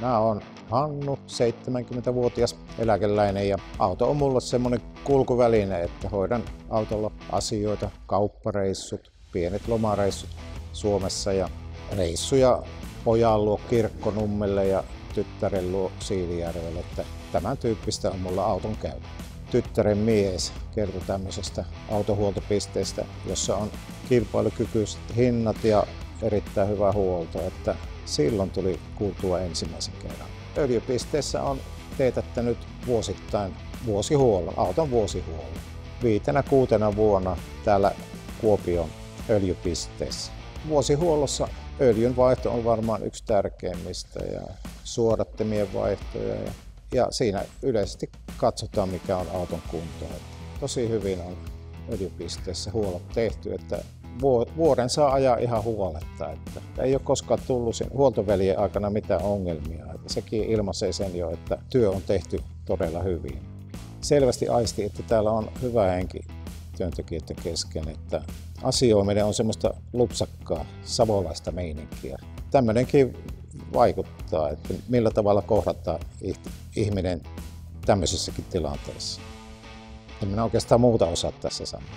Mä oon Hannu, 70-vuotias eläkeläinen ja auto on mulle semmoinen kulkuväline, että hoidan autolla asioita, kauppareissut, pienet lomareissut Suomessa ja reissuja pojan luo Kirkkonummelle ja tyttären luo Siilijärvelle, että tämän tyyppistä on mulla auton käyttö. Tyttären mies kertoi tämmöisestä autohuoltopisteestä, jossa on kilpailukykyiset hinnat ja erittäin hyvä huolto, että silloin tuli kuultua ensimmäisen kerran. Öljypisteessä on teetättänyt vuosittain vuosihuollon, auton vuosihuollon. 5-6 vuonna täällä Kuopion öljypisteessä. Vuosihuollossa öljyn vaihto on varmaan yksi tärkeimmistä ja suodattimien vaihtoja ja siinä yleisesti katsotaan mikä on auton kunto. Tosi hyvin on öljypisteessä huollot tehty, että vuoden saa ajaa ihan huoletta. Että ei ole koskaan tullut sen huoltovälien aikana mitään ongelmia. Että sekin ilmaisee sen jo, että työ on tehty todella hyvin. Selvästi aisti, että täällä on hyvä henki työntekijöiden kesken, että asioiminen on semmoista lupsakkaa savolaista meininkiä. Tämmöinenkin vaikuttaa, että millä tavalla kohdataan ihminen tämmöisissäkin tilanteissa. En minä oikeastaan muuta osaa tässä sanoa.